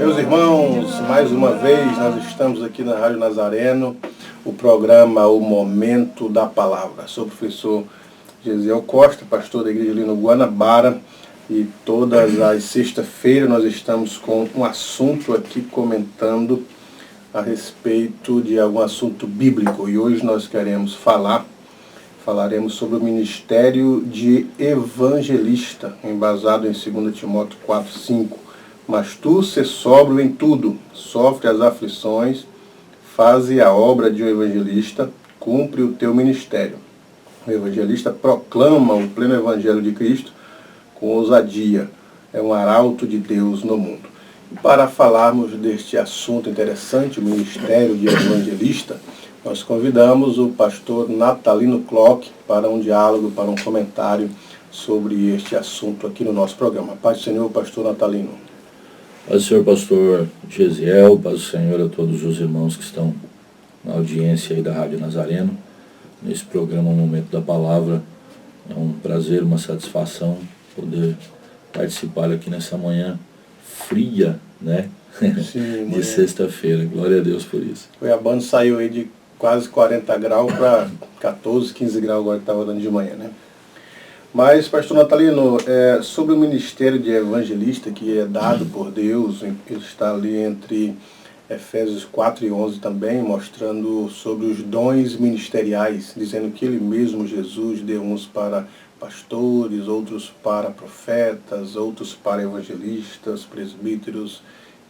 Meus irmãos, mais uma vez nós estamos aqui na Rádio Nazareno, o programa O Momento da Palavra. Sou o professor Gesiel Costa, pastor da igreja ali no Guanabara, e todas as sextas-feiras nós estamos com um assunto aqui comentando a respeito de algum assunto bíblico. E hoje nós falaremos sobre o ministério de evangelista, embasado em 2 Timóteo 4:5. Mas tu, ser sóbrio em tudo, sofre as aflições, faze a obra de um evangelista, cumpre o teu ministério. O evangelista proclama o pleno evangelho de Cristo com ousadia. É um arauto de Deus no mundo. E para falarmos deste assunto interessante, o ministério de evangelista, nós convidamos o pastor Natalino Clock para um diálogo, para um comentário sobre este assunto aqui no nosso programa. Paz do Senhor, pastor Natalino. Paz do Senhor, pastor Gesiel, paz do Senhor a todos os irmãos que estão na audiência aí da Rádio Nazareno, nesse programa Momento da Palavra. É um prazer, uma satisfação poder participar aqui nessa manhã fria, né? Sim, de sexta-feira. Glória a Deus por isso. O Cuiabano saiu aí de quase 40 graus para 14, 15 graus agora que estava dando de manhã, né? Mas, pastor Natalino, sobre o ministério de evangelista que é dado por Deus, ele está ali entre Efésios 4 e 11 também, mostrando sobre os dons ministeriais, dizendo que ele mesmo, Jesus, deu uns para pastores, outros para profetas, outros para evangelistas, presbíteros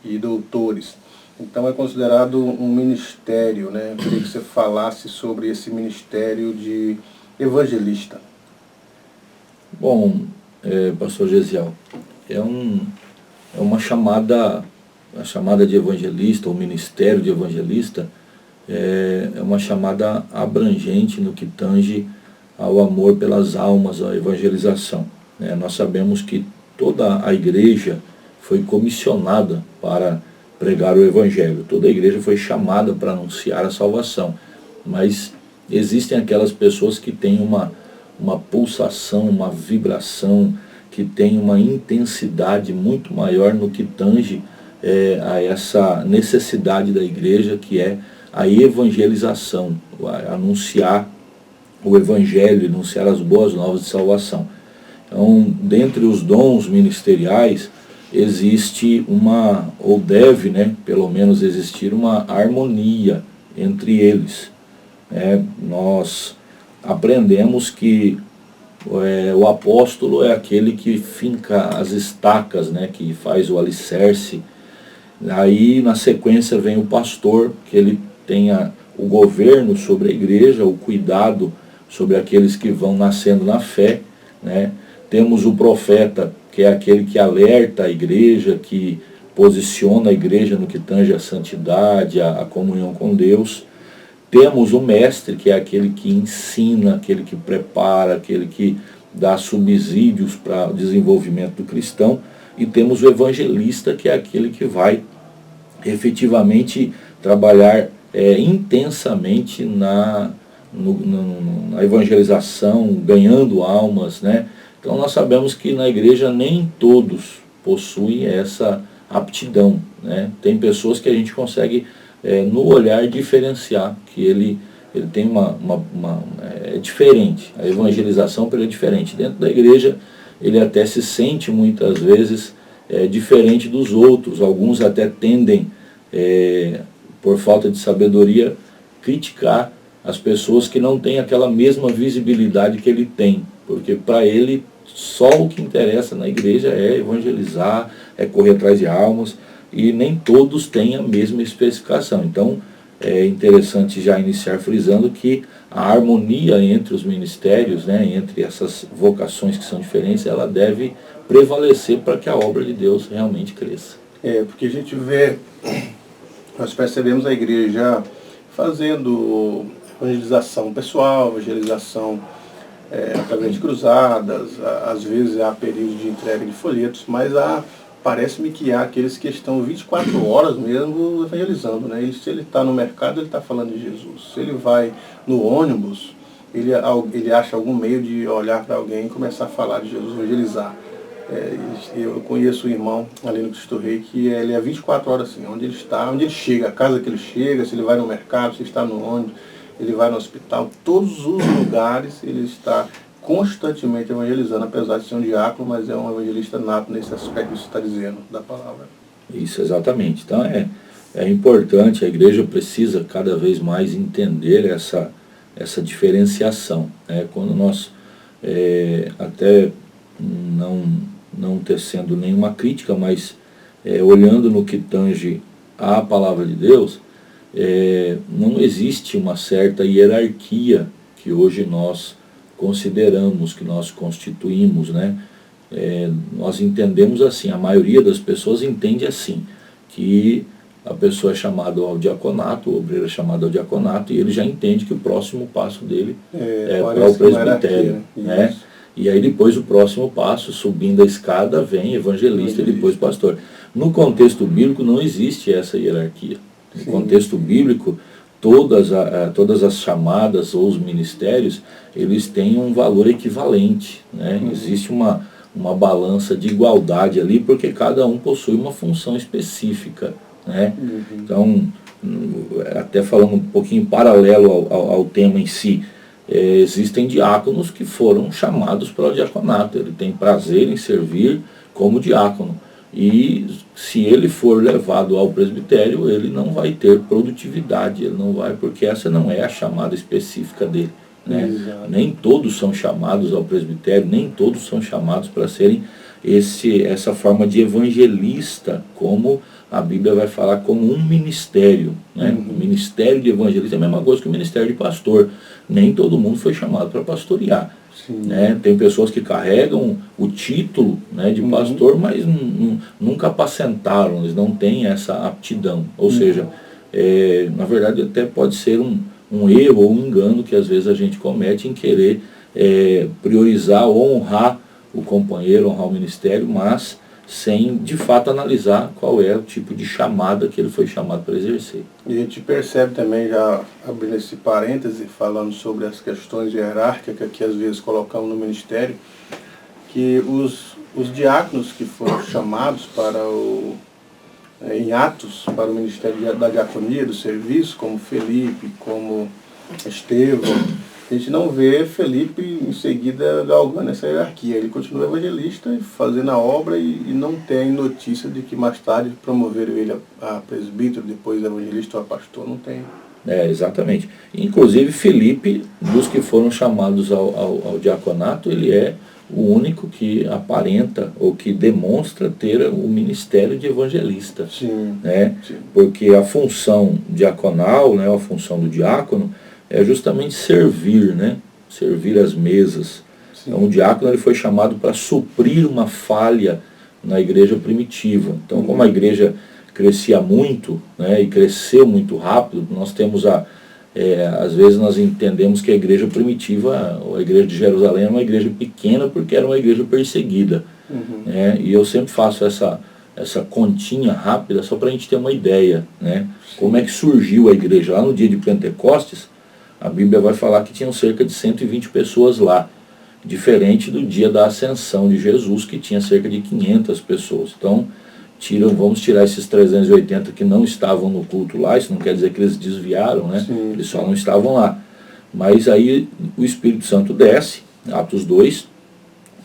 e doutores. Então é considerado um ministério, né? Eu queria que você falasse sobre esse ministério de evangelista. Bom, pastor Gesiel, é uma chamada, a chamada de evangelista, o ministério de evangelista, é uma chamada abrangente no que tange ao amor pelas almas, à evangelização. Nós sabemos que toda a igreja foi comissionada para pregar o evangelho, toda a igreja foi chamada para anunciar a salvação, mas existem aquelas pessoas que têm uma pulsação, uma vibração, que tem uma intensidade muito maior no que tange a essa necessidade da igreja, que é a evangelização, anunciar o evangelho, anunciar as boas novas de salvação. Então, dentre os dons ministeriais, existe ou deve, pelo menos existir uma harmonia entre eles. Nós aprendemos que o apóstolo é aquele que finca as estacas, que faz o alicerce. Aí, na sequência, vem o pastor, que ele tenha o governo sobre a igreja, o cuidado sobre aqueles que vão nascendo na fé. Temos o profeta, que é aquele que alerta a igreja, que posiciona a igreja no que tange a santidade, a comunhão com Deus. Temos o mestre, que é aquele que ensina, aquele que prepara, aquele que dá subsídios para o desenvolvimento do cristão. E temos o evangelista, que é aquele que vai efetivamente trabalhar intensamente na evangelização, ganhando almas, Então nós sabemos que na igreja nem todos possuem essa aptidão, Tem pessoas que a gente consegue no olhar diferenciar, que ele tem é diferente, a evangelização para ele é diferente. Dentro da igreja ele até se sente muitas vezes diferente dos outros, alguns até tendem, por falta de sabedoria, criticar as pessoas que não têm aquela mesma visibilidade que ele tem, porque para ele só o que interessa na igreja é evangelizar, é correr atrás de almas, e nem todos têm a mesma especificação. Então é interessante já iniciar frisando que a harmonia entre os ministérios, entre essas vocações que são diferentes, ela deve prevalecer para que a obra de Deus realmente cresça. Porque a gente vê, nós percebemos a igreja fazendo evangelização pessoal, evangelização através de cruzadas, às vezes há períodos de entrega de folhetos, mas parece-me que há aqueles que estão 24 horas mesmo evangelizando, E se ele está no mercado, ele está falando de Jesus. Se ele vai no ônibus, ele acha algum meio de olhar para alguém e começar a falar de Jesus, evangelizar. Eu conheço um irmão ali no Cristo Rei que ele é 24 horas assim, onde ele está, onde ele chega, a casa que ele chega, se ele vai no mercado, se está no ônibus, ele vai no hospital, todos os lugares ele está constantemente evangelizando, apesar de ser um diácono, mas é um evangelista nato nesse aspecto que você está dizendo da palavra. Isso, exatamente. Então é importante, a igreja precisa cada vez mais entender essa diferenciação, né? Quando nós, até não tecendo nenhuma crítica, mas olhando no que tange à palavra de Deus, não existe uma certa hierarquia que hoje nós consideramos, que nós constituímos, né? Nós entendemos assim, a maioria das pessoas entende assim, que a pessoa é chamada ao diaconato, o obreiro é chamado ao diaconato, e ele já entende que o próximo passo dele é para o presbitério, né? E aí depois o próximo passo, subindo a escada, vem evangelista e depois pastor. No contexto bíblico não existe essa hierarquia. No contexto bíblico, todas as chamadas ou os ministérios, eles têm um valor equivalente, né? Existe uma balança de igualdade ali, porque cada um possui uma função específica, né? Então, até falando um pouquinho paralelo ao tema em si, existem diáconos que foram chamados para o diaconato, ele tem prazer em servir como diácono, e se ele for levado ao presbitério, ele não vai ter produtividade, ele não vai, porque essa não é a chamada específica dele, né? Nem todos são chamados ao presbitério, nem todos são chamados para serem essa forma de evangelista, como a Bíblia vai falar como um ministério, né? O ministério de evangelista é a mesma coisa que o ministério de pastor. Nem todo mundo foi chamado para pastorear, né? Tem pessoas que carregam o título, né, de pastor, mas nunca apacentaram, eles não têm essa aptidão. Ou seja, na verdade até pode ser um erro ou um engano que às vezes a gente comete em querer priorizar ou honrar o companheiro, honrar o ministério, mas sem de fato analisar qual é o tipo de chamada que ele foi chamado para exercer. E a gente percebe também, já abrindo esse parêntese, falando sobre as questões hierárquicas que às vezes colocamos no ministério, que os diáconos que foram chamados para em Atos, para o ministério da diaconia, do serviço, como Felipe, como Estevão, a gente não vê Felipe em seguida galgando essa hierarquia. Ele continua evangelista e fazendo a obra e não tem notícia de que mais tarde promoveram ele a presbítero, depois evangelista ou a pastor, não tem. Exatamente. Inclusive Felipe, dos que foram chamados ao diaconato, ele é o único que aparenta ou que demonstra ter o ministério de evangelista. Né? Porque a função diaconal, né, a função do diácono, é justamente servir, né? Servir as mesas. Então o diácono ele foi chamado para suprir uma falha na igreja primitiva. Então como a igreja crescia muito, né, e cresceu muito rápido, nós temos às vezes nós entendemos que a igreja primitiva, a igreja de Jerusalém era uma igreja pequena porque era uma igreja perseguida. Né? E eu sempre faço essa continha rápida só para a gente ter uma ideia, né? Como é que surgiu a igreja. Lá no dia de Pentecostes, a Bíblia vai falar que tinham cerca de 120 pessoas lá, diferente do dia da ascensão de Jesus, que tinha cerca de 500 pessoas. Então, vamos tirar esses 380 que não estavam no culto lá, isso não quer dizer que eles desviaram, né? Eles só não estavam lá. Mas aí o Espírito Santo desce, Atos 2,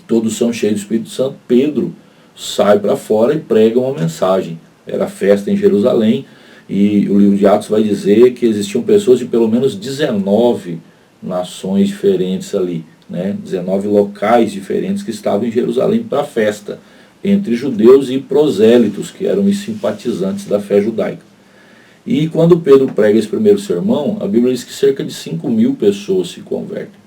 todos são cheios do Espírito Santo, Pedro sai para fora e prega uma mensagem. Era festa em Jerusalém, e o livro de Atos vai dizer que existiam pessoas de pelo menos 19 nações diferentes ali, né? 19 locais diferentes que estavam em Jerusalém para a festa, entre judeus e prosélitos, que eram os simpatizantes da fé judaica. E quando Pedro prega esse primeiro sermão, a Bíblia diz que cerca de 5.000 pessoas se convertem,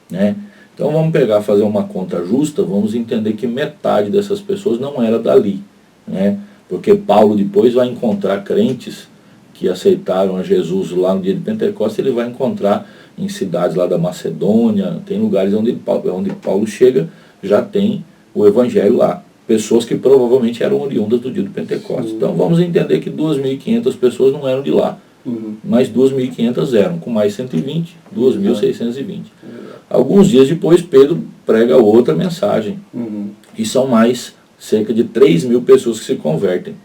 né? Então vamos fazer uma conta justa, vamos entender que metade dessas pessoas não era dali, né? Porque Paulo depois vai encontrar crentes que aceitaram a Jesus lá no dia de Pentecostes, ele vai encontrar em cidades lá da Macedônia, tem lugares onde Paulo chega, já tem o evangelho lá. Pessoas que provavelmente eram oriundas do dia do Pentecostes. Então vamos entender que 2.500 pessoas não eram de lá, mas 2.500 eram, com mais 120, 2.620. Alguns dias depois Pedro prega outra mensagem, e são mais cerca de 3.000 pessoas que se convertem.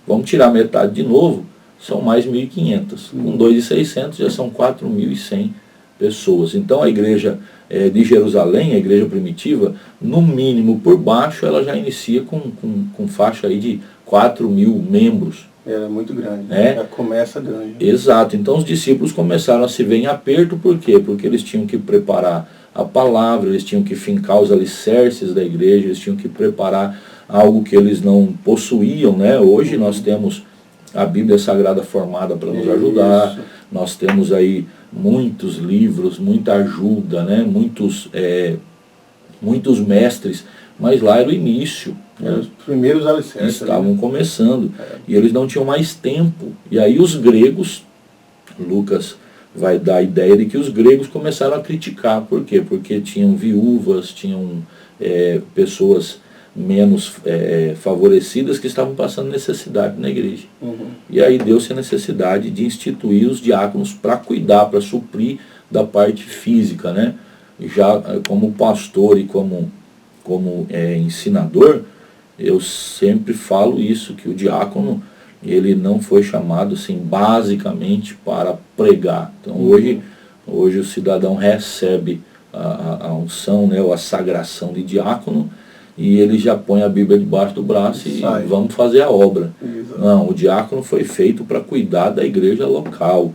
Vamos tirar metade de novo, são mais 1.500. Com 2.600 já são 4.100 pessoas. Então a igreja de Jerusalém, a igreja primitiva, no mínimo por baixo, ela já inicia com faixa aí de 4.000 membros. É muito grande, já começa grande. Exato, então os discípulos começaram a se ver em aperto, por quê? Porque eles tinham que preparar a palavra, eles tinham que fincar os alicerces da igreja, eles tinham que preparar algo que eles não possuíam, né? Hoje nós temos a Bíblia Sagrada formada para nos ajudar, nós temos aí muitos livros, muita ajuda, né? Muitos mestres, mas lá era o início. Os primeiros alicerces. Estavam começando, e eles não tinham mais tempo. E aí os gregos, Lucas vai dar a ideia de que os gregos começaram a criticar. Por quê? Porque tinham viúvas, tinham pessoas menos favorecidas que estavam passando necessidade na igreja. E aí deu-se a necessidade de instituir os diáconos para cuidar, para suprir da parte física, né? Já como pastor e como ensinador, eu sempre falo isso, que o diácono, ele não foi chamado assim basicamente para pregar. Então hoje o cidadão recebe a unção, né, ou a sagração de diácono, e ele já põe a Bíblia debaixo do braço e vamos fazer a obra. Exato. Não, o diácono foi feito para cuidar da igreja local.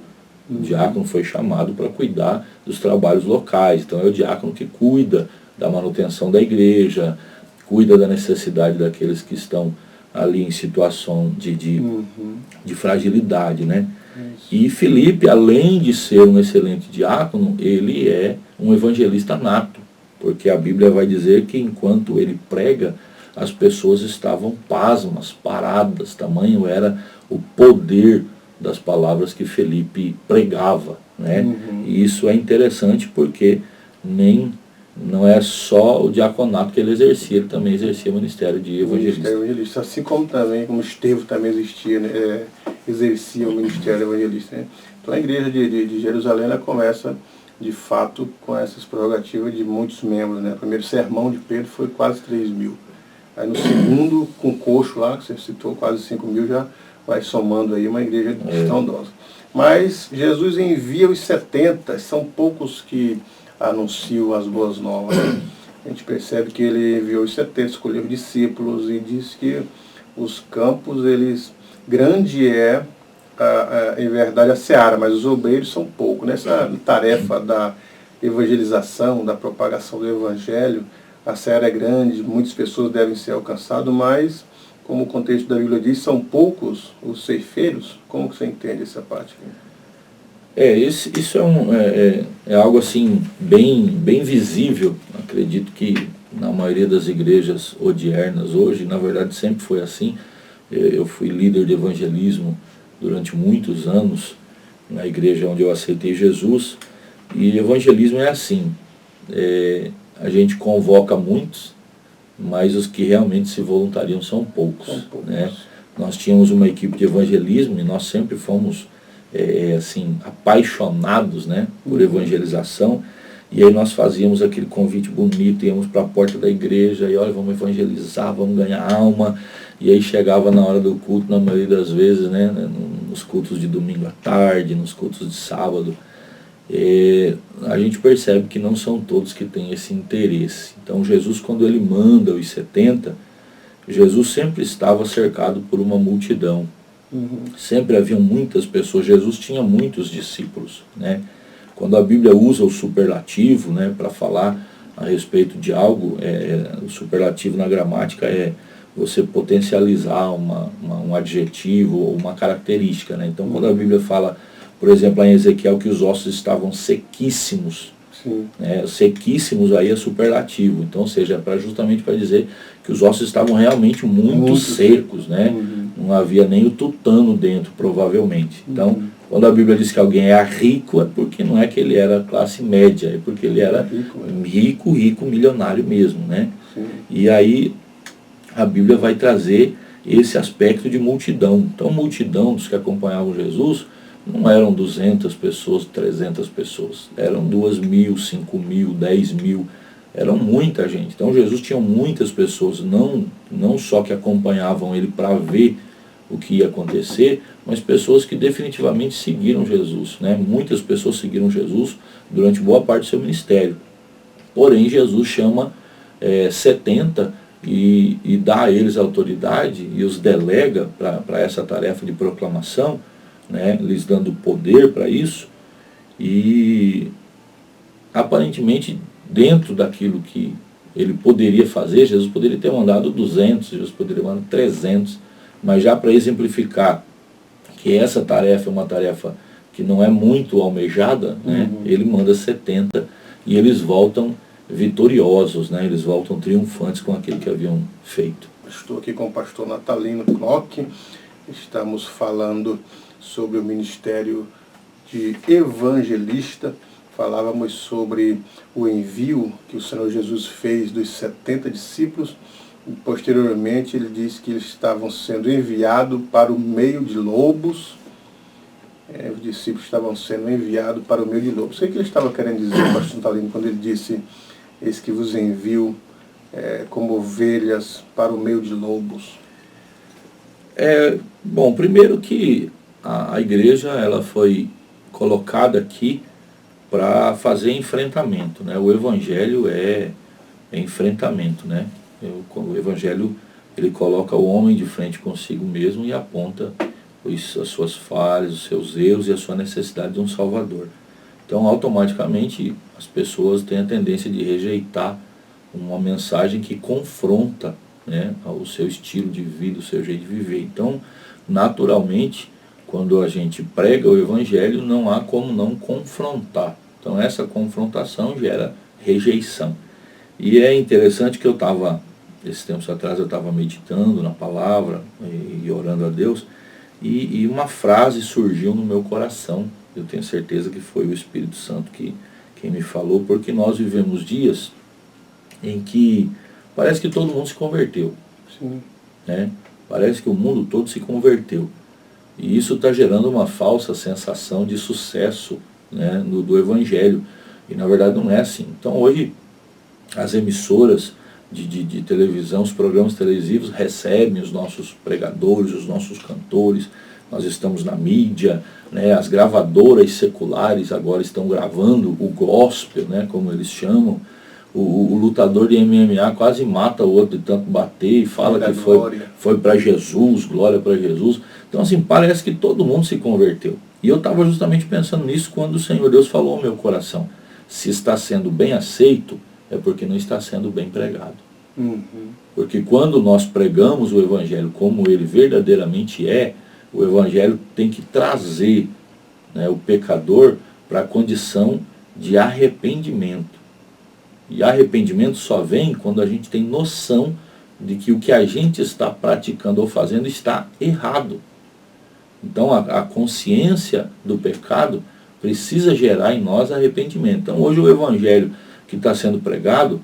O diácono foi chamado para cuidar dos trabalhos locais. Então é o diácono que cuida da manutenção da igreja, cuida da necessidade daqueles que estão ali em situação de fragilidade, né? Isso. E Filipe, além de ser um excelente diácono, ele é um evangelista nato, porque a Bíblia vai dizer que enquanto ele prega, as pessoas estavam pasmas, paradas, tamanho era o poder das palavras que Filipe pregava, né? E isso é interessante porque não é só o diaconato que ele exercia, ele também exercia o ministério de evangelista. Assim como Estevão também existia, né, exercia o ministério evangelista. Né? Então a igreja de Jerusalém, ela começa, de fato, com essas prerrogativas de muitos membros. Né? O primeiro sermão de Pedro foi quase 3.000. Aí no segundo, com o coxo lá, que você citou, quase 5.000, já vai somando aí uma igreja estrondosa. Mas Jesus envia os 70, são poucos que anunciam as boas novas. A gente percebe que ele enviou os 70, escolheu os discípulos e diz que os campos, grande em verdade, a seara, mas os obreiros são poucos. Nessa tarefa da evangelização, da propagação do evangelho, a seara é grande, muitas pessoas devem ser alcançadas, mas, como o contexto da Bíblia diz, são poucos os ceifeiros. Como que você entende essa parte aqui? Isso é algo assim bem visível. Acredito que na maioria das igrejas odiernas hoje, na verdade sempre foi assim. Eu fui líder de evangelismo durante muitos anos na igreja onde eu aceitei Jesus, e evangelismo é assim, a gente convoca muitos, mas os que realmente se voluntariam são poucos. Né? Nós tínhamos uma equipe de evangelismo e nós sempre fomos assim, apaixonados, né, por evangelização, e aí nós fazíamos aquele convite bonito, íamos para a porta da igreja e olha, vamos evangelizar, vamos ganhar alma, e aí chegava na hora do culto, na maioria das vezes, né, nos cultos de domingo à tarde, nos cultos de sábado, a gente percebe que não são todos que têm esse interesse. Então Jesus, quando ele manda os 70, Jesus sempre estava cercado por uma multidão. Sempre haviam muitas pessoas. Jesus tinha muitos discípulos, né? Quando a Bíblia usa o superlativo, né, para falar a respeito de algo, o superlativo na gramática é você potencializar um adjetivo ou uma característica, né? Então quando a Bíblia fala, por exemplo, em Ezequiel, que os ossos estavam sequíssimos, né? Sequíssimos aí é superlativo, então, ou seja, justamente para dizer que os ossos estavam realmente muito secos, né? Não havia nem o tutano dentro, provavelmente. Então, quando a Bíblia diz que alguém é rico, é porque não é que ele era classe média, é porque ele era rico, milionário mesmo, né? E aí a Bíblia vai trazer esse aspecto de multidão. Então, multidão dos que acompanhavam Jesus não eram 200 pessoas, 300 pessoas, eram 2.000, 5.000, 10.000. eram muita gente. Então Jesus tinha muitas pessoas, não só que acompanhavam ele para ver o que ia acontecer, mas pessoas que definitivamente seguiram Jesus, né? Muitas pessoas seguiram Jesus durante boa parte do seu ministério. Porém, Jesus chama 70 e dá a eles autoridade e os delega para essa tarefa de proclamação, né? Lhes dando poder para isso, e aparentemente dentro daquilo que ele poderia fazer, Jesus poderia ter mandado 200, Jesus poderia mandar 300, mas já para exemplificar que essa tarefa é uma tarefa que não é muito almejada, né? Ele manda 70 e eles voltam vitoriosos, né? Eles voltam triunfantes com aquilo que haviam feito. Estou aqui com o pastor Natalino Knock, estamos falando sobre o ministério de evangelista. Falávamos sobre o envio que o Senhor Jesus fez dos 70 discípulos. E posteriormente ele disse que eles estavam sendo enviados para o meio de lobos. Os discípulos estavam sendo enviados para o meio de lobos. O que ele estava querendo dizer, pastor Natalino, quando ele disse: eis que vos envio como ovelhas para o meio de lobos? Bom, primeiro que a igreja ela foi colocada aqui para fazer enfrentamento, né? O evangelho é enfrentamento, né? O evangelho ele coloca o homem de frente consigo mesmo e aponta as suas falhas, os seus erros e a sua necessidade de um salvador. Então automaticamente as pessoas têm a tendência de rejeitar uma mensagem que confronta, né, o seu estilo de vida, o seu jeito de viver. Então naturalmente, quando a gente prega o evangelho, não há como não confrontar. Então essa confrontação gera rejeição. E é interessante que esses tempos atrás eu estava meditando na palavra e orando a Deus, e uma frase surgiu no meu coração. Eu tenho certeza que foi o Espírito Santo quem me falou, porque nós vivemos dias em que parece que todo mundo se converteu. Sim. Né? Parece que o mundo todo se converteu. E isso está gerando uma falsa sensação de sucesso, né, do evangelho. E na verdade não é assim. Então hoje as emissoras de televisão, os programas televisivos recebem os nossos pregadores, os nossos cantores. Nós estamos na mídia, né, as gravadoras seculares agora estão gravando o gospel, né, como eles chamam. O lutador de MMA quase mata o outro de tanto bater e fala que foi para Jesus, glória para Jesus. Então assim, parece que todo mundo se converteu. E eu estava justamente pensando nisso quando o Senhor Deus falou ao meu coração: se está sendo bem aceito, é porque não está sendo bem pregado. Porque quando nós pregamos o evangelho como ele verdadeiramente é, o evangelho tem que trazer, né, o pecador para a condição de arrependimento. E arrependimento só vem quando a gente tem noção de que o que a gente está praticando ou fazendo está errado. Então a consciência do pecado precisa gerar em nós arrependimento. Então hoje o evangelho que está sendo pregado,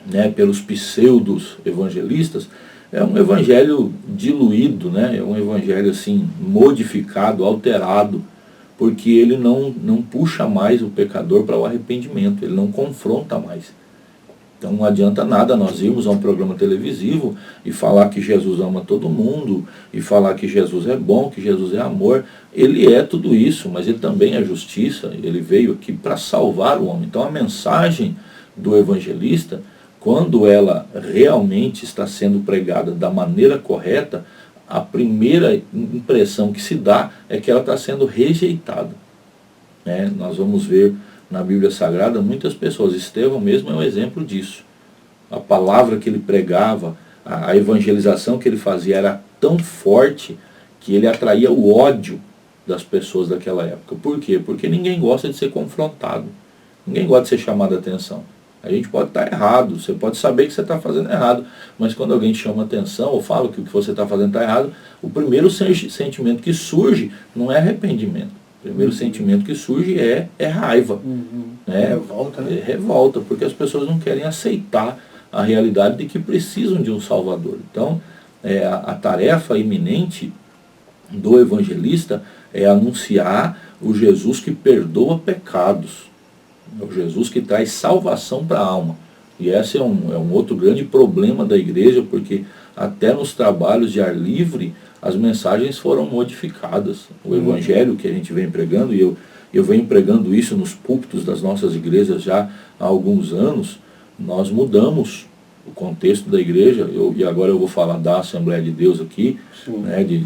né, pelos pseudos evangelistas é um evangelho diluído, né, é um evangelho assim modificado, alterado, porque ele não puxa mais o pecador para o arrependimento, ele não confronta mais. Então não adianta nada nós irmos a um programa televisivo e falar que Jesus ama todo mundo, e falar que Jesus é bom, que Jesus é amor. Ele é tudo isso, mas ele também é justiça, ele veio aqui para salvar o homem. Então a mensagem do evangelista, quando ela realmente está sendo pregada da maneira correta, a primeira impressão que se dá é que ela está sendo rejeitada. Né? Nós vamos ver na Bíblia Sagrada muitas pessoas. Estevão mesmo é um exemplo disso. A palavra que ele pregava, a evangelização que ele fazia era tão forte que ele atraía o ódio das pessoas daquela época. Por quê? Porque ninguém gosta de ser confrontado. Ninguém gosta de ser chamado a atenção. A gente pode estar errado, você pode saber que você está fazendo errado, mas quando alguém te chama a atenção ou fala que o que você está fazendo está errado, o primeiro sentimento que surge não é arrependimento. O primeiro sentimento que surge é raiva. Né? Revolta, né? É revolta, porque as pessoas não querem aceitar a realidade de que precisam de um Salvador. Então, a tarefa iminente do evangelista é anunciar o Jesus que perdoa pecados. É o Jesus que traz salvação para a alma. E esse é um outro grande problema da igreja, porque até nos trabalhos de ar livre, as mensagens foram modificadas. O evangelho que a gente vem pregando, e eu venho pregando isso nos púlpitos das nossas igrejas já há alguns anos, nós mudamos o contexto da igreja, e agora eu vou falar da Assembleia de Deus aqui, né, de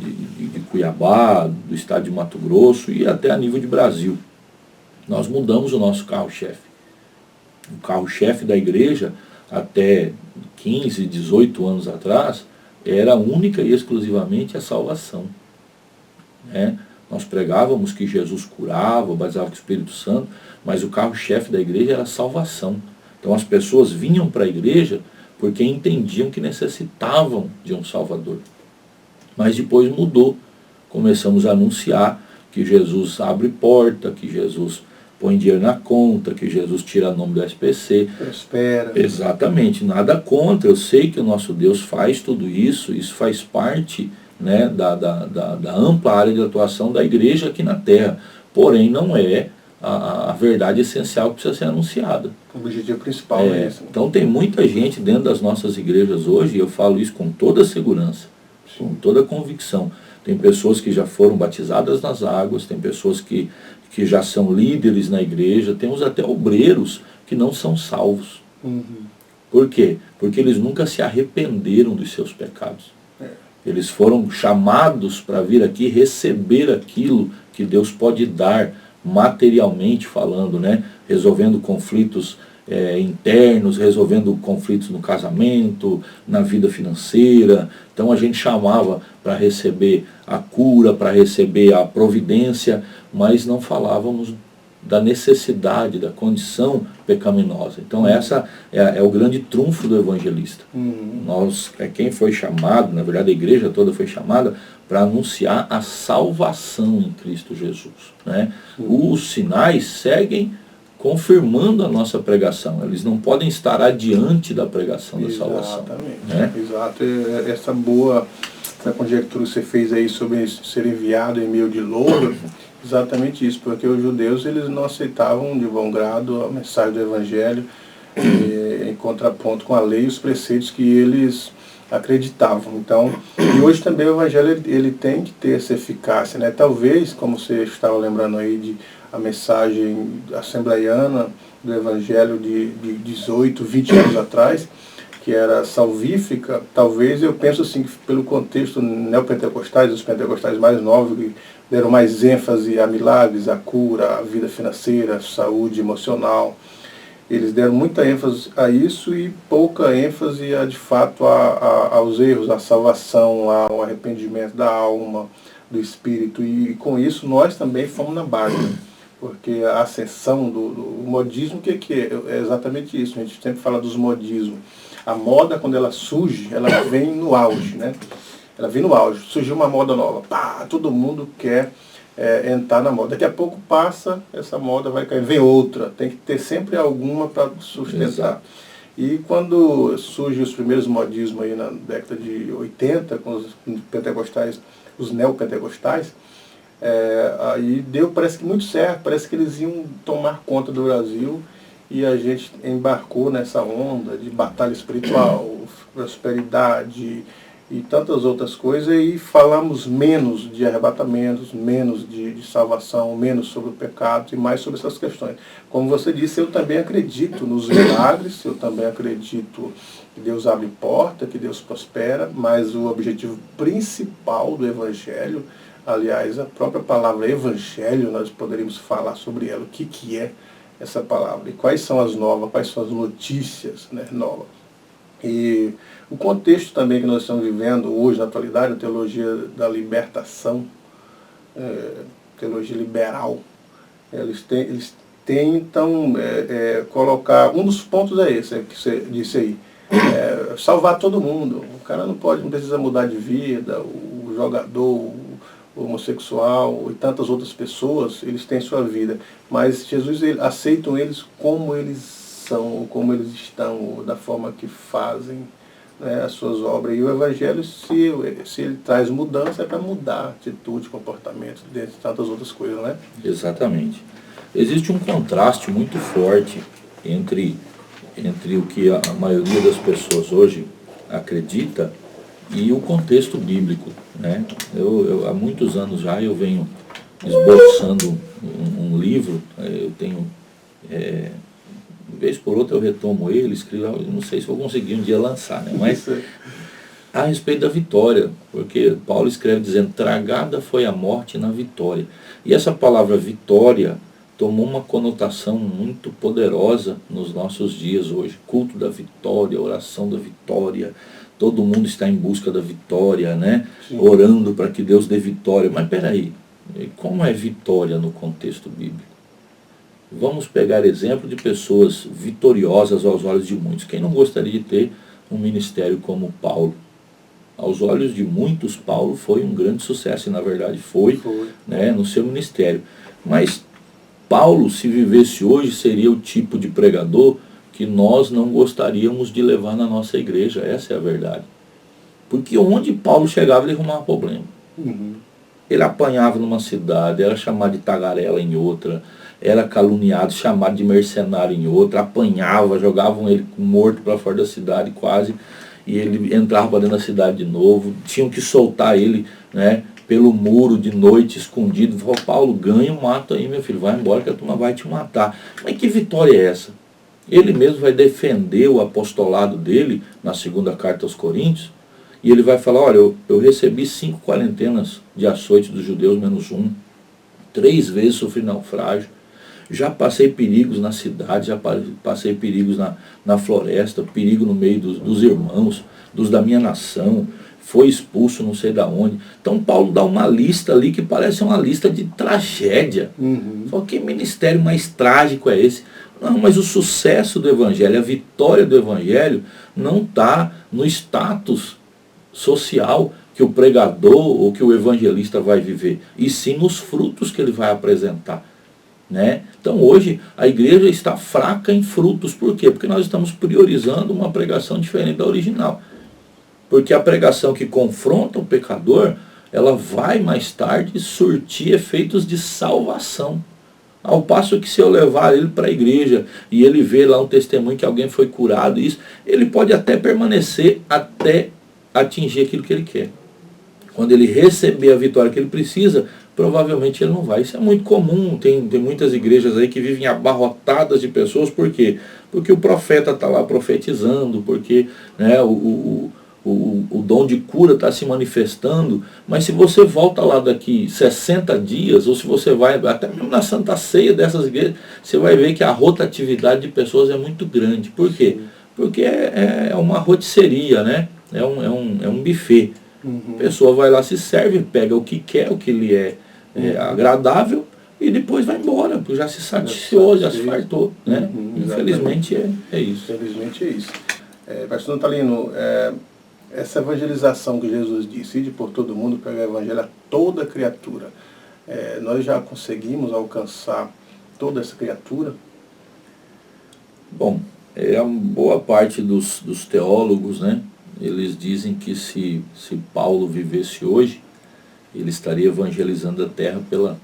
Cuiabá, do estado de Mato Grosso e até a nível de Brasil. Nós mudamos o nosso carro-chefe. O carro-chefe da igreja, até 15, 18 anos atrás, era única e exclusivamente a salvação. Né? Nós pregávamos que Jesus curava, batizava com o Espírito Santo, mas o carro-chefe da igreja era a salvação. Então as pessoas vinham para a igreja porque entendiam que necessitavam de um Salvador. Mas depois mudou. Começamos a anunciar que Jesus abre porta, que Jesus põe dinheiro na conta, que Jesus tira o nome do SPC. Prospera. Exatamente, nada contra. Eu sei que o nosso Deus faz tudo isso, isso faz parte, né, da ampla área de atuação da igreja aqui na Terra. Porém, não é a verdade essencial que precisa ser anunciada. O objetivo principal é esse. Então tem muita gente dentro das nossas igrejas hoje, e eu falo isso com toda segurança, com toda convicção. Tem pessoas que já foram batizadas nas águas, tem pessoas que já são líderes na igreja, temos até obreiros que não são salvos. Por quê? Porque eles nunca se arrependeram dos seus pecados. Eles foram chamados para vir aqui receber aquilo que Deus pode dar, materialmente falando, né? Resolvendo conflitos internos, resolvendo conflitos no casamento, na vida financeira. Então a gente chamava para receber a cura, para receber a providência, mas não falávamos da necessidade, da condição pecaminosa. Então essa é o grande trunfo do evangelista. Quem foi chamado, na verdade a igreja toda foi chamada para anunciar a salvação em Cristo Jesus. Né? Os sinais seguem confirmando a nossa pregação. Eles não podem estar adiante da pregação da salvação. Né? Exato. Essa conjectura que você fez aí sobre ser enviado em meio de louro, exatamente isso, porque os judeus eles não aceitavam de bom grado a mensagem do Evangelho em contraponto com a lei e os preceitos que eles acreditavam. Então, e hoje também o Evangelho ele tem que ter essa eficácia, né? Talvez, como você estava lembrando aí de a mensagem assembleiana do Evangelho de 18, 20 anos atrás, que era salvífica, talvez eu penso assim, que pelo contexto neopentecostais, os pentecostais mais novos, que deram mais ênfase a milagres, a cura, a vida financeira, a saúde emocional, eles deram muita ênfase a isso e pouca ênfase de fato aos erros, à salvação, ao arrependimento da alma, do espírito, e com isso nós também fomos na base, porque a ascensão do modismo, o que é exatamente isso, a gente sempre fala dos modismos. A moda, quando ela surge, ela vem no auge, né? Ela vem no auge. Surgiu uma moda nova, pá, todo mundo quer entrar na moda. Daqui a pouco passa, essa moda vai cair, vem outra. Tem que ter sempre alguma para sustentar. Exato. E quando surgem os primeiros modismos aí na década de 80, com os pentecostais, os neopentecostais, aí parece que muito certo, parece que eles iam tomar conta do Brasil. E a gente embarcou nessa onda de batalha espiritual, prosperidade e tantas outras coisas, e falamos menos de arrebatamentos, menos de salvação, menos sobre o pecado e mais sobre essas questões. Como você disse, eu também acredito nos milagres, eu também acredito que Deus abre porta, que Deus prospera, mas o objetivo principal do Evangelho, aliás, a própria palavra Evangelho, nós poderíamos falar sobre ela, o que é essa palavra, e quais são as novas, quais são as notícias, né, novas. E o contexto também que nós estamos vivendo hoje, na atualidade, a teologia da libertação, teologia liberal, eles tentam colocar, um dos pontos é esse, que você disse aí, salvar todo mundo. O cara não precisa mudar de vida, o jogador, o homossexual e tantas outras pessoas, eles têm sua vida, mas Jesus aceitam eles como eles são, como eles estão, da forma que fazem, né, as suas obras. E o Evangelho, se ele traz mudança, é para mudar atitude, comportamento, dentre tantas outras coisas, né? Exatamente. Existe um contraste muito forte entre entre o que a maioria das pessoas hoje acredita e o contexto bíblico, né? Há muitos anos já eu venho esboçando um livro, eu tenho, de vez por outra eu retomo ele, escrevo, eu não sei se vou conseguir um dia lançar, né? Mas a respeito da vitória, porque Paulo escreve dizendo, tragada foi a morte na vitória. E essa palavra vitória tomou uma conotação muito poderosa nos nossos dias hoje. Culto da vitória, oração da vitória, todo mundo está em busca da vitória, né? Sim. Orando para que Deus dê vitória. Mas peraí, como é vitória no contexto bíblico? Vamos pegar exemplo de pessoas vitoriosas aos olhos de muitos. Quem não gostaria de ter um ministério como Paulo? Aos olhos de muitos, Paulo foi um grande sucesso, e na verdade foi. Né, no seu ministério. Mas Paulo, se vivesse hoje, seria o tipo de pregador que nós não gostaríamos de levar na nossa igreja. Essa é a verdade. Porque onde Paulo chegava, ele arrumava problema. Uhum. Ele apanhava numa cidade, era chamado de tagarela em outra, era caluniado, chamado de mercenário em outra, apanhava, jogavam ele morto para fora da cidade quase, e ele entrava para dentro da cidade de novo, tinham que soltar ele, né, pelo muro de noite, escondido. Falou, Paulo, ganha o mato aí, meu filho, vai embora que a turma vai te matar. Mas que vitória é essa? Ele mesmo vai defender o apostolado dele na segunda carta aos Coríntios, e ele vai falar, olha, eu recebi 5 quarentenas de açoite dos judeus, menos um, 3 vezes sofri naufrágio, já passei perigos na cidade, já passei perigos na floresta, perigo no meio dos irmãos, dos da minha nação, foi expulso não sei da onde. Então Paulo dá uma lista ali que parece uma lista de tragédia. Uhum. Só que ministério mais trágico é esse? Não, mas o sucesso do Evangelho, a vitória do Evangelho não está no status social que o pregador ou que o evangelista vai viver, e sim nos frutos que ele vai apresentar. Né? Então hoje a igreja está fraca em frutos. Por quê? Porque nós estamos priorizando uma pregação diferente da original. Porque a pregação que confronta o pecador, ela vai mais tarde surtir efeitos de salvação. Ao passo que se eu levar ele para a igreja e ele vê lá um testemunho que alguém foi curado, isso, ele pode até permanecer até atingir aquilo que ele quer. Quando ele receber a vitória que ele precisa, provavelmente ele não vai. Isso é muito comum, tem muitas igrejas aí que vivem abarrotadas de pessoas. Por quê? Porque o profeta está lá profetizando, porque, né, o dom de cura está se manifestando, mas se você volta lá daqui 60 dias, ou se você vai até mesmo na Santa Ceia dessas igrejas, você vai ver que a rotatividade de pessoas é muito grande. Por quê? Porque é uma rotisseria, né? É um buffet. Uhum. A pessoa vai lá, se serve, pega o que quer, o que lhe é agradável, e depois vai embora, porque já se saciou, já se fartou. Né? Infelizmente é isso. Infelizmente é isso. Pastor Natalino, essa evangelização que Jesus disse, ide por todo mundo, pregar o evangelho a toda criatura, nós já conseguimos alcançar toda essa criatura? Bom, a boa parte dos teólogos, né, eles dizem que se Paulo vivesse hoje, ele estaria evangelizando a terra pela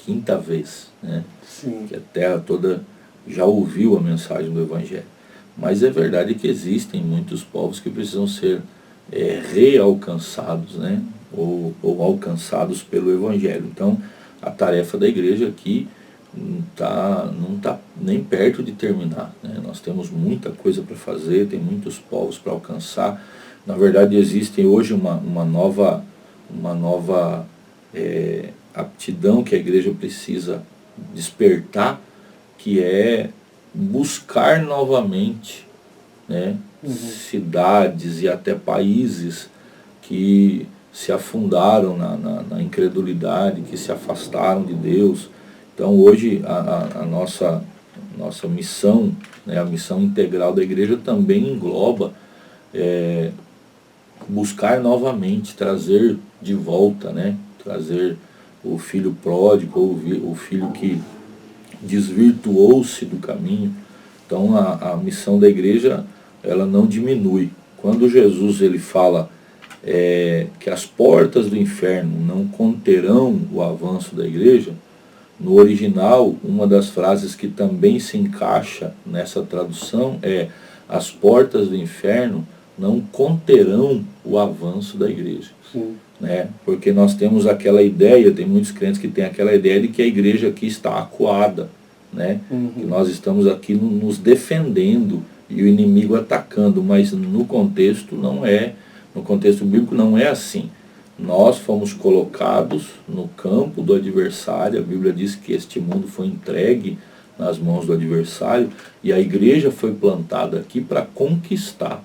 5ª vez. Né? Sim. Que a terra toda já ouviu a mensagem do evangelho. Mas é verdade que existem muitos povos que precisam ser realcançados, né? ou alcançados pelo evangelho. Então, a tarefa da igreja aqui não tá nem perto de terminar. Né? Nós temos muita coisa para fazer, tem muitos povos para alcançar. Na verdade, existe hoje uma nova aptidão que a igreja precisa despertar, que é buscar novamente, né, cidades e até países que se afundaram na incredulidade, que se afastaram de Deus. Então hoje a nossa missão, né, a missão integral da igreja também engloba buscar novamente, trazer de volta, né, trazer o filho pródigo, ou o filho que desvirtuou-se do caminho. Então a missão da igreja, ela não diminui. Quando Jesus ele fala que as portas do inferno não conterão o avanço da igreja, No original, uma das frases que também se encaixa nessa tradução é: as portas do inferno não conterão o avanço da igreja. Sim. Né? Porque nós temos aquela ideia, tem muitos crentes que têm aquela ideia de que a igreja aqui está acuada, né? Que nós estamos aqui nos defendendo e o inimigo atacando, mas no contexto não é, no contexto bíblico não é assim. Nós fomos colocados no campo do adversário, a Bíblia diz que este mundo foi entregue nas mãos do adversário e a igreja foi plantada aqui para conquistar.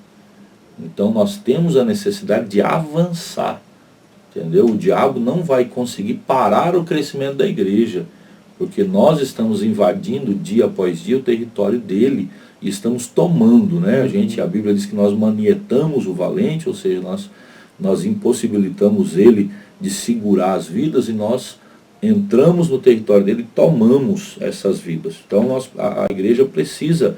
Então nós temos a necessidade de avançar, entendeu? O diabo não vai conseguir parar o crescimento da igreja, porque nós estamos invadindo dia após dia o território dele e estamos tomando, né? A Bíblia diz que nós manietamos o valente, ou seja, nós impossibilitamos ele de segurar as vidas e nós entramos no território dele e tomamos essas vidas. Então a igreja precisa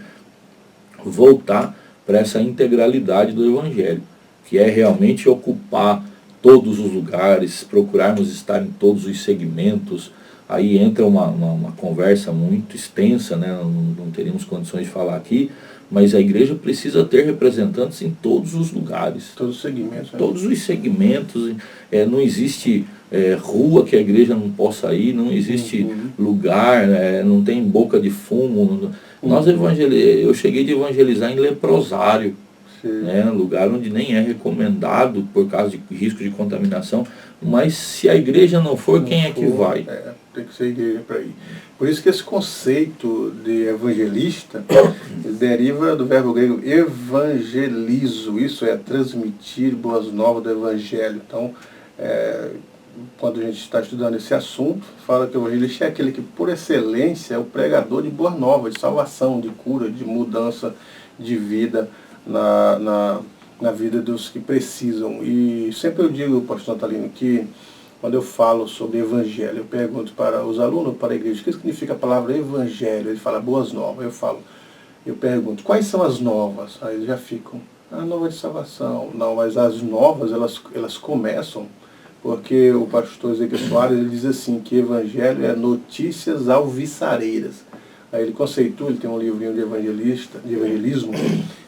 voltar para essa integralidade do Evangelho, que é realmente ocupar todos os lugares, procurarmos estar em todos os segmentos. Aí entra uma conversa muito extensa, né? Não teríamos condições de falar aqui, mas a igreja precisa ter representantes em todos os lugares. Todos os segmentos. Né? Todos os segmentos. Não existe rua que a igreja não possa ir, não existe lugar, não tem boca de fumo. Eu cheguei de evangelizar em leprosário. Né, lugar onde nem é recomendado por causa de risco de contaminação, mas se a igreja não for, quem é que vai? Tem que ser a igreja para ir. Por isso que esse conceito de evangelista deriva do verbo grego evangelizo, isso é transmitir boas novas do evangelho. Então, quando a gente está estudando esse assunto, fala que o evangelista é aquele que por excelência é o pregador de boas novas, de salvação, de cura, de mudança de vida na vida dos que precisam. E sempre eu digo, pastor Natalino, que quando eu falo sobre evangelho, eu pergunto para os alunos, para a igreja, o que significa a palavra evangelho? Ele fala boas novas. Eu pergunto, quais são as novas? Aí eles já ficam, nova de salvação. Não, mas as novas, elas começam, porque o pastor Ezequiel Soares, ele diz assim, que evangelho é notícias alvissareiras. Aí ele conceitua, ele tem um livrinho de evangelismo,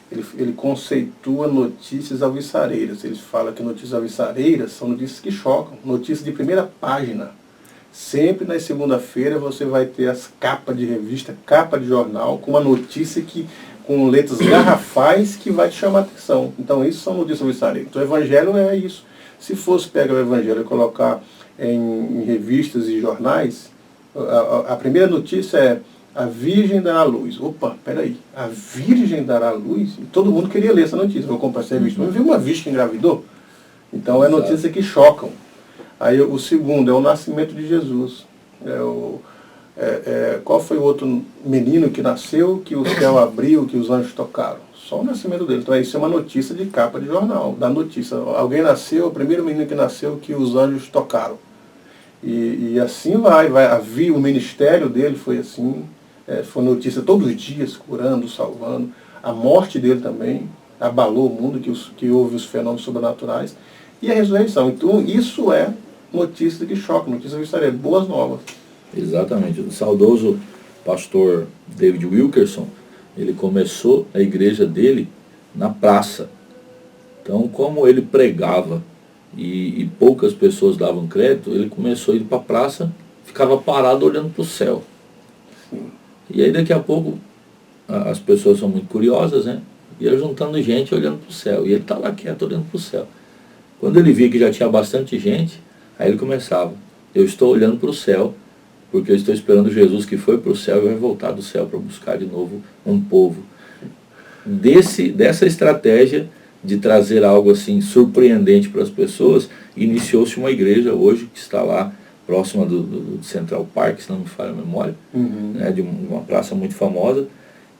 ele conceitua notícias alvissareiras. Ele fala que notícias alvissareiras são notícias que chocam, notícias de primeira página. Sempre na segunda-feira você vai ter as capas de revista, capa de jornal, com uma notícia com letras garrafais que vai te chamar a atenção. Então isso são notícias alvissareiras. Então o evangelho é isso. Se fosse pegar o evangelho e colocar em revistas e jornais, a primeira notícia é: a Virgem dará luz. Opa, peraí, a Virgem dará luz? E todo mundo queria ler essa notícia. Vou comprar essa revista. Mas viu uma virgem que engravidou? Então é notícias que chocam. Aí o segundo é o nascimento de Jesus. Qual foi o outro menino que nasceu, que o céu abriu, que os anjos tocaram? Só o nascimento dele. Então isso é uma notícia de capa de jornal. Da notícia. Alguém nasceu, o primeiro menino que nasceu, que os anjos tocaram. E assim vai. O ministério dele foi assim. Foi notícia todos os dias, curando, salvando. A morte dele também abalou o mundo, que houve os fenômenos sobrenaturais. E a ressurreição. Então, isso é notícia que choca, notícia que estaria boas novas. Exatamente. O saudoso pastor David Wilkerson, ele começou a igreja dele na praça. Então, como ele pregava e poucas pessoas davam crédito, ele começou a ir para a praça, ficava parado olhando para o céu. Sim. E aí daqui a pouco as pessoas são muito curiosas, né? Ia juntando gente olhando para o céu. E ele estava lá quieto olhando para o céu. Quando ele via que já tinha bastante gente, aí ele começava: eu estou olhando para o céu, porque eu estou esperando Jesus que foi para o céu e vai voltar do céu para buscar de novo um povo. Dessa estratégia de trazer algo assim surpreendente para as pessoas, iniciou-se uma igreja hoje que está lá próxima do Central Park, se não me falha a memória, né, de uma praça muito famosa,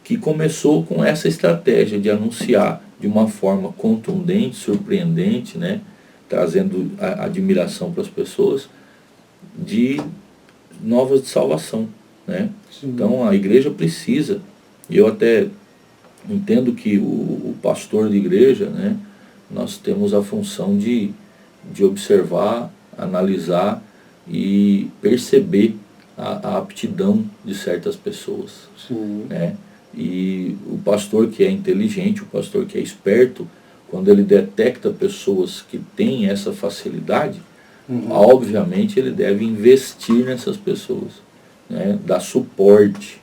que começou com essa estratégia de anunciar de uma forma contundente, surpreendente, né, trazendo a admiração para as pessoas, de novas de salvação. Né? Então a igreja precisa, e eu até entendo que o pastor de igreja, né, nós temos a função de observar, analisar e perceber a aptidão de certas pessoas. Sim. Né? E o pastor que é inteligente, o pastor que é esperto, quando ele detecta pessoas que têm essa facilidade, obviamente ele deve investir nessas pessoas, né? Dar suporte,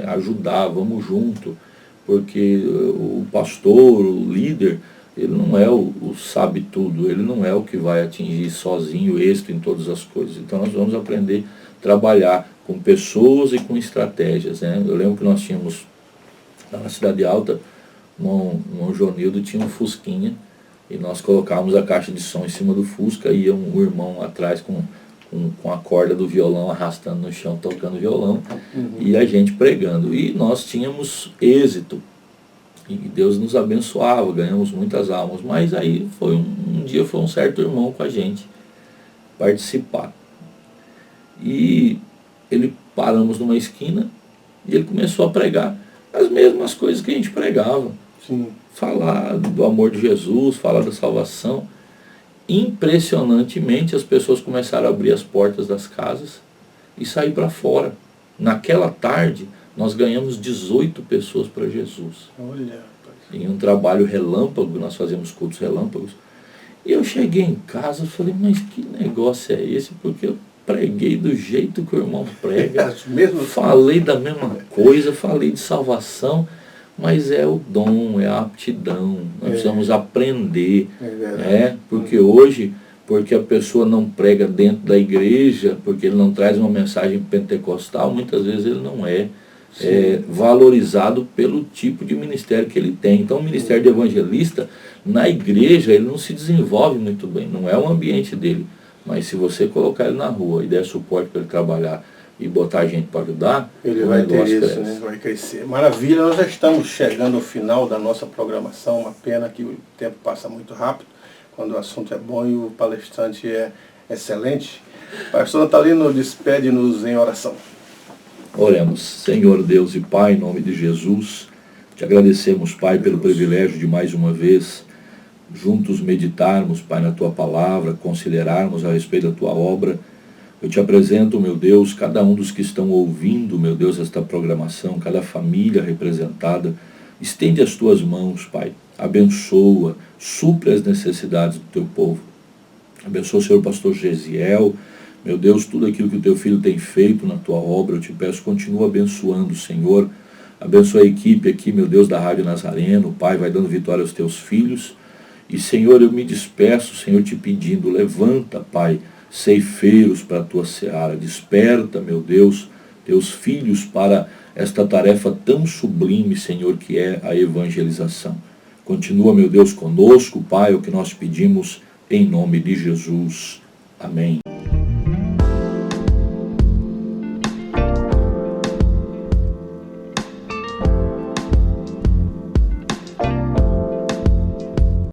ajudar, vamos junto, porque o pastor, o líder, ele não é o sabe tudo, ele não é o que vai atingir sozinho o êxito em todas as coisas. Então nós vamos aprender a trabalhar com pessoas e com estratégias. Né? Eu lembro que nós tínhamos, lá na Cidade Alta, um Jonildo tinha um Fusquinha, e nós colocávamos a caixa de som em cima do Fusca, e ia um irmão atrás com a corda do violão arrastando no chão, tocando violão, e a gente pregando. E nós tínhamos êxito, e Deus nos abençoava, ganhamos muitas almas. Mas aí um dia foi um certo irmão com a gente participar. E ele paramos numa esquina, e ele começou a pregar as mesmas coisas que a gente pregava. Sim. Falar do amor de Jesus, falar da salvação. Impressionantemente, as pessoas começaram a abrir as portas das casas e sair para fora. Naquela tarde, nós ganhamos 18 pessoas para Jesus. Olha. Em um trabalho relâmpago, nós fazemos cultos relâmpagos. E eu cheguei em casa e falei, mas que negócio é esse? Porque eu preguei do jeito que o irmão prega, falei da mesma coisa, falei de salvação, mas é o dom, é a aptidão, nós precisamos aprender, porque hoje, porque a pessoa não prega dentro da igreja, porque ele não traz uma mensagem pentecostal, muitas vezes ele não é valorizado pelo tipo de ministério que ele tem. Então o ministério de evangelista, na igreja, ele não se desenvolve muito bem, não é o ambiente dele, mas se você colocar ele na rua e der suporte para ele trabalhar, e botar a gente para ajudar, ele vai ter isso, né? Vai crescer. Maravilha, nós já estamos chegando ao final da nossa programação, uma pena que o tempo passa muito rápido, quando o assunto é bom e o palestrante é excelente. Pastor Natalino, despede-nos em oração. Oremos. Senhor Deus e Pai, em nome de Jesus, te agradecemos, Pai, pelo privilégio de mais uma vez juntos meditarmos, Pai, na Tua palavra, considerarmos a respeito da Tua obra. Eu te apresento, meu Deus, cada um dos que estão ouvindo, meu Deus, esta programação, cada família representada. Estende as tuas mãos, Pai. Abençoa, supre as necessidades do teu povo. Abençoa o Senhor pastor Gesiel. Meu Deus, tudo aquilo que o teu filho tem feito na tua obra, eu te peço, continua abençoando, Senhor. Abençoa a equipe aqui, meu Deus, da Rádio Nazareno. Pai, vai dando vitória aos teus filhos. E, Senhor, eu me despeço, Senhor, te pedindo, levanta, Pai, ceifeiros para a tua seara, desperta, meu Deus, teus filhos para esta tarefa tão sublime, Senhor, que é a evangelização. Continua, meu Deus, conosco, Pai, o que nós pedimos em nome de Jesus. Amém.